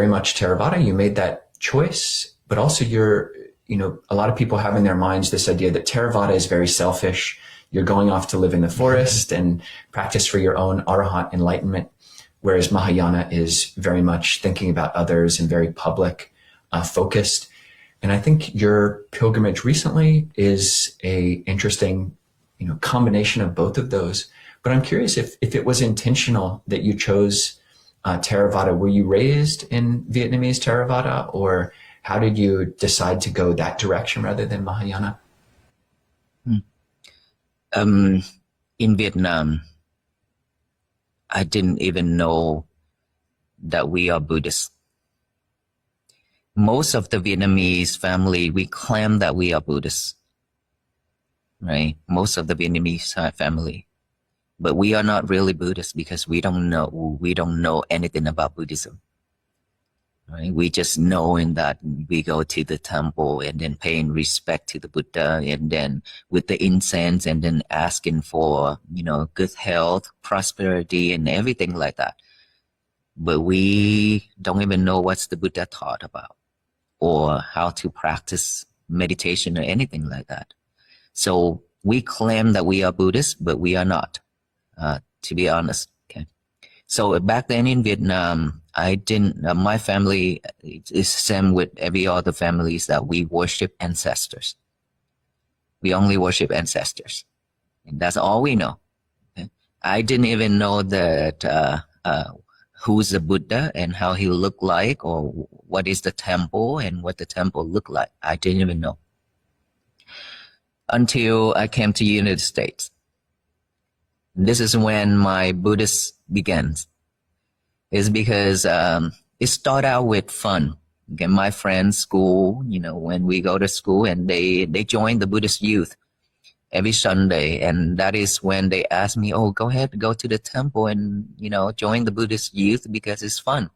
very much Theravada. You made that choice, but also a lot of people have in their minds this idea that Theravada is very selfish. You're going off to live in the forest and practice for your own arahant enlightenment, whereas Mahayana is very much thinking about others and very public, focused. And I think your pilgrimage recently is a interesting, combination of both of those. But I'm curious if it was intentional that you chose Theravada. Were you raised in Vietnamese Theravada, or how did you decide to go that direction rather than Mahayana? In Vietnam, I didn't even know that we are Buddhists. Most of the Vietnamese family, we claim that we are Buddhists, right? Most of the Vietnamese family, but we are not really Buddhists because we don't know anything about Buddhism. Right? We just know in that we go to the temple and then paying respect to the Buddha, and then with the incense, and then asking for, good health, prosperity, and everything like that. But we don't even know what's the Buddha taught about, or how to practice meditation or anything like that. So we claim that we are Buddhists, but we are not, to be honest. Okay. So back then in Vietnam, my family is same with every other families, that we worship ancestors. We only worship ancestors. And that's all we know. Okay? I didn't even know that, who's the Buddha and how he looked like, or what is the temple and what the temple looked like. I didn't even know. Until I came to the United States. This is when my Buddhist begins. It's because it started out with fun. Okay, my friends' school, when we go to school, and they join the Buddhist youth every Sunday, and that is when they ask me, "Oh, go ahead, go to the temple and join the Buddhist youth because it's fun.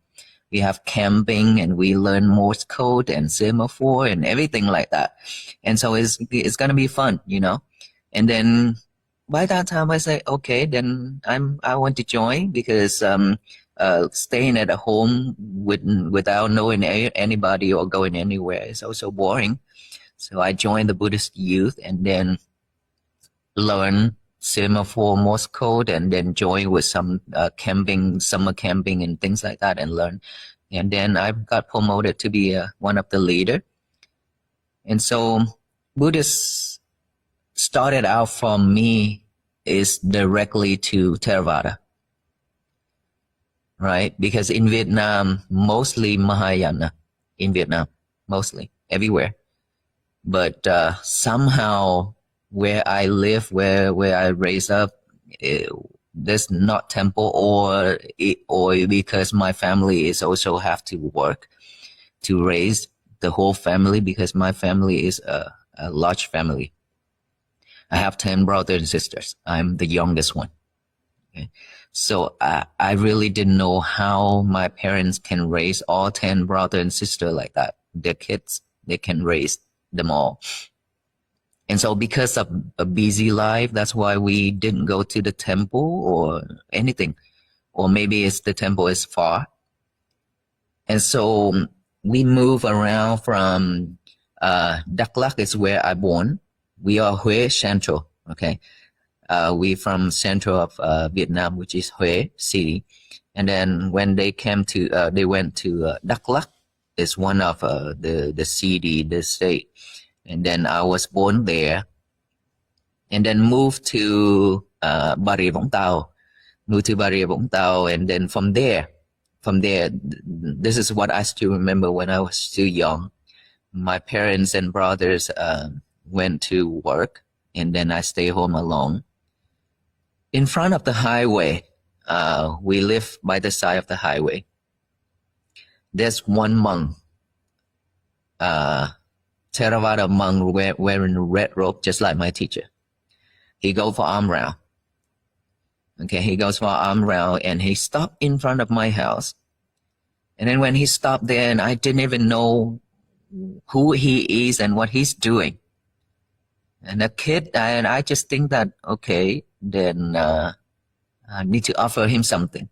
We have camping and we learn Morse code and semaphore and everything like that, and so it's gonna be fun, And then by that time, I say, okay, then I want to join because staying at home without knowing anybody or going anywhere is also boring. So I joined the Buddhist youth and then learn semaphore, Morse code, and then join with some camping, summer camping and things like that, and learn. And then I got promoted to be one of the leader. And so Buddhists started out from me is directly to Theravada. Right? Because in Vietnam, mostly Mahayana, in Vietnam, mostly, everywhere. But somehow where I live, where I raised up, there's not temple, or because my family is also have to work to raise the whole family, because my family is a large family. I have 10 brothers and sisters. I'm the youngest one. Okay? So I really didn't know how my parents can raise all 10 brothers and sisters like that. Their kids, they can raise them all. And so because of a busy life, that's why we didn't go to the temple or anything. Or maybe it's the temple is far. And so we move around from Đắk Lắk is where I born. We are Huế Central, okay? We from central of Vietnam, which is Huế city. And then when they came to, they went to Đắk Lắk, is one of the city, the state. And then I was born there. And then moved to Bà Rịa Vũng Tàu. Moved to Bà Rịa Vũng Tàu. And then from there, this is what I still remember when I was still young. My parents and brothers went to work, and then I stay home alone. In front of the highway, we live by the side of the highway. There's one monk, Theravada monk wearing a red robe, just like my teacher. He goes for arm round. Okay, he goes for arm round, and he stopped in front of my house. And then when he stopped there, and I didn't even know who he is and what he's doing. And a kid, and I just think that, okay, then I need to offer him something.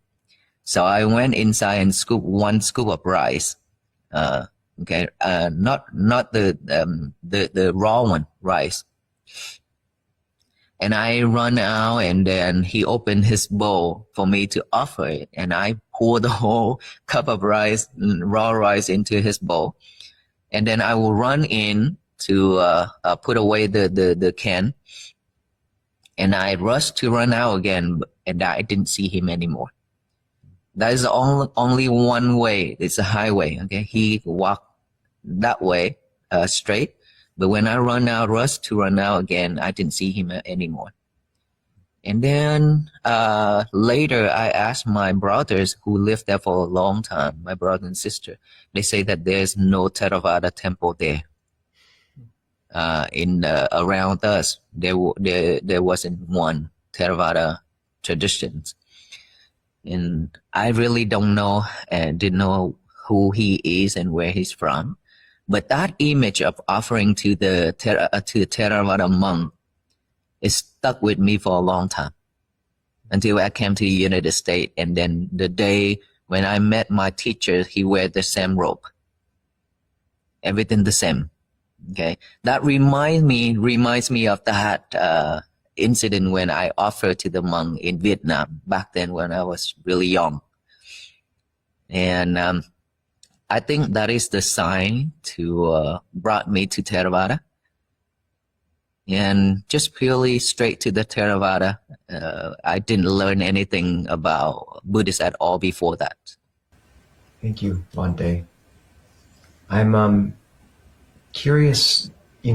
So I went inside and scooped one scoop of rice. Okay, not the raw one, rice. And I run out, and then he opened his bowl for me to offer it, and I poured the whole cup of rice, raw rice, into his bowl, and then I will run in to put away the can, and I rushed to run out again, and I didn't see him anymore. That is only one way. It's a highway. Okay, he walked that way straight. But when I rushed to run out again, I didn't see him anymore. And then later, I asked my brothers who lived there for a long time, my brother and sister. They say that there's no Theravada temple there. Around us, there wasn't one Theravada traditions. And I really don't know and didn't know who he is and where he's from. But that image of offering to the Theravada monk is stuck with me for a long time until I came to the United States. And then the day when I met my teacher, he wear the same robe. Everything the same. Okay, that reminds me of that incident when I offered to the monk in Vietnam back then when I was really young. And I think that is the sign to brought me to Theravada, and just purely straight to the Theravada. I didn't learn anything about Buddhist at all before that. Thank you, Bhante. I'm curious,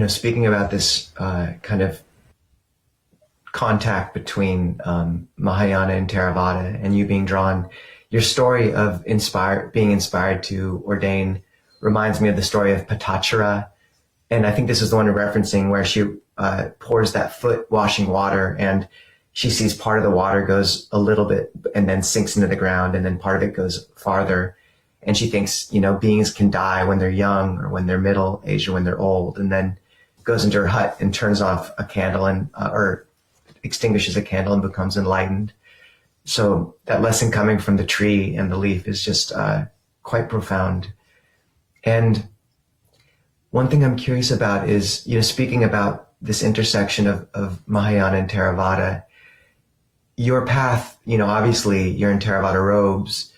speaking about this kind of contact between Mahayana and Theravada, and you being drawn. Your story of being inspired to ordain reminds me of the story of Patachara. And I think this is the one you're referencing, where she pours that foot washing water, and she sees part of the water goes a little bit and then sinks into the ground, and then part of it goes farther. And she thinks, beings can die when they're young or when they're middle aged or when they're old, and then goes into her hut and turns off a candle or extinguishes a candle and becomes enlightened. So that lesson coming from the tree and the leaf is just quite profound. And one thing I'm curious about is, speaking about this intersection of Mahayana and Theravada, your path, obviously you're in Theravada robes,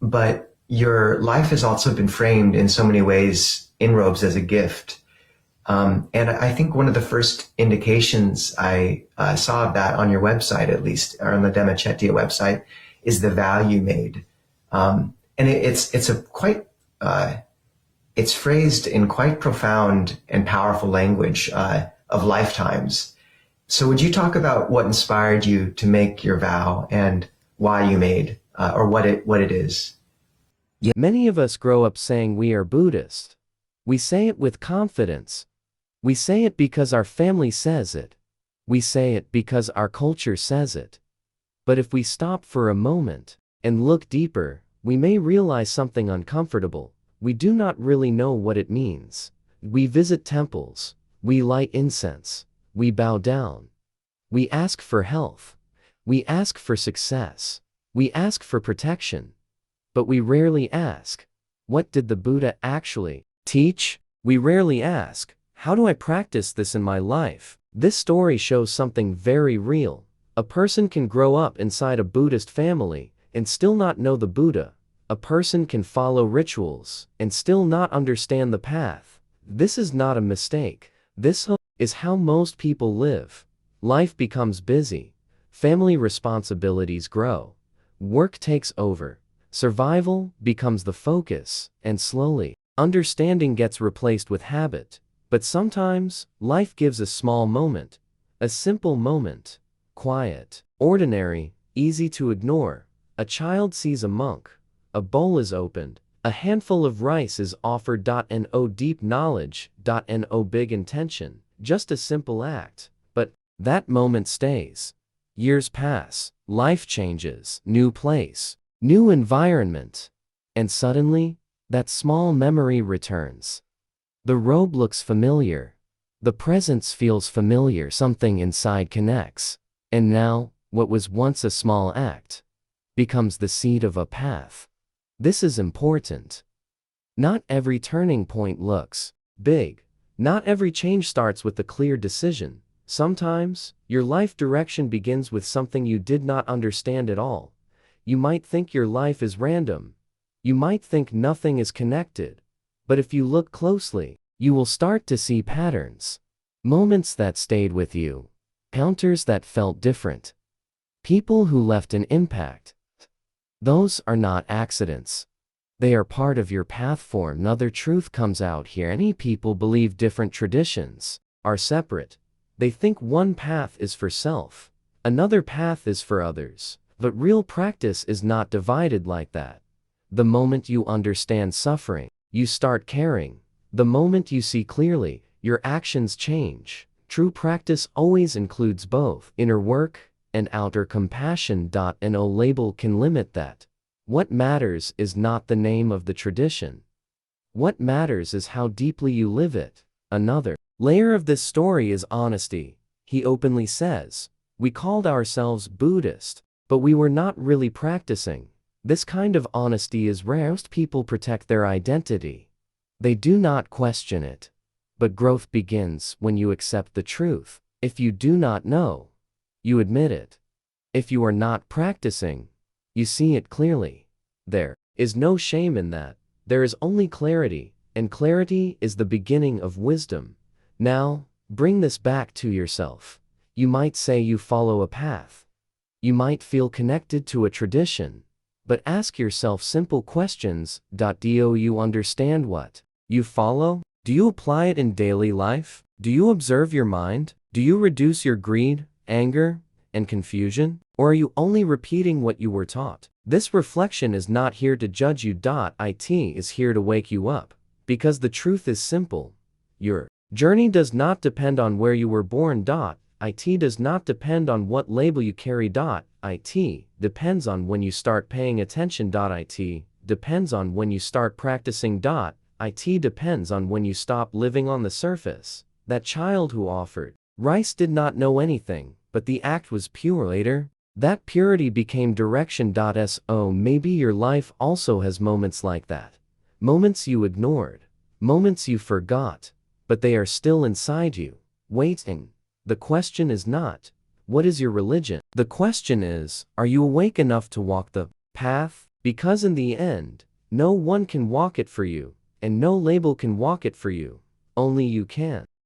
but your life has also been framed in so many ways in robes as a gift. And I think one of the first indications I saw of that on your website, at least, or on the Dhammacetia website, is the vow you made. And it's phrased in quite profound and powerful language of lifetimes. So would you talk about what inspired you to make your vow and why you made, or what it is? Many of us grow up saying we are Buddhist. We say it with confidence. We say it because our family says it. We say it because our culture says it. But if we stop for a moment and look deeper, we may realize something uncomfortable. We do not really know what it means. We visit temples. We light incense. We bow down. We ask for health. We ask for success. We ask for protection. But we rarely ask, what did the Buddha actually teach? We rarely ask, how do I practice this in my life? This story shows something very real. A person can grow up inside a Buddhist family and still not know the Buddha. A person can follow rituals and still not understand the path. This is not a mistake. This is how most people live. Life becomes busy. Family responsibilities grow. Work takes over. Survival becomes the focus, and slowly, understanding gets replaced with habit. But sometimes, life gives a small moment, a simple moment, quiet, ordinary, easy to ignore. A child sees a monk, a bowl is opened, a handful of rice is offered. No deep knowledge, no big intention, just a simple act. But that moment stays. Years pass, life changes, new place, new environment, and suddenly, that small memory returns. The robe looks familiar. The presence feels familiar. Something inside connects. And now, what was once a small act becomes the seed of a path. This is important. Not every turning point looks big. Not every change starts with a clear decision. Sometimes, your life direction begins with something you did not understand at all. You might think your life is random. You might think nothing is connected. But if you look closely, you will start to see patterns. Moments that stayed with you. Encounters that felt different. People who left an impact. Those are not accidents. They are part of your path form. Another truth comes out here. Many people believe different traditions are separate. They think one path is for self, another path is for others. But real practice is not divided like that. The moment you understand suffering, you start caring. The moment you see clearly, your actions change. True practice always includes both inner work and outer compassion. No label can limit that. What matters is not the name of the tradition. What matters is how deeply you live it. Another layer of this story is honesty. He openly says, "We called ourselves Buddhist, but we were not really practicing." This kind of honesty is rare. Most people protect their identity. They do not question it. But growth begins when you accept the truth. If you do not know, you admit it. If you are not practicing, you see it clearly. There is no shame in that. There is only clarity, and clarity is the beginning of wisdom. Now, bring this back to yourself. You might say you follow a path. You might feel connected to a tradition. But ask yourself simple questions. Do you understand what you follow? Do you apply it in daily life? Do you observe your mind? Do you reduce your greed, anger, and confusion? Or are you only repeating what you were taught? This reflection is not here to judge you. It is here to wake you up. Because the truth is simple. Your journey does not depend on where you were born. It does not depend on what label you carry. It depends on when you start paying attention. It depends on when you start practicing. It depends on when you stop living on the surface. That child who offered rice did not know anything, but the act was pure. Later, that purity became direction. Maybe your life also has moments like that. Moments you ignored. Moments you forgot. But they are still inside you, waiting. The question is not, what is your religion? The question is, are you awake enough to walk the path? Because in the end, no one can walk it for you, and no label can walk it for you. Only you can.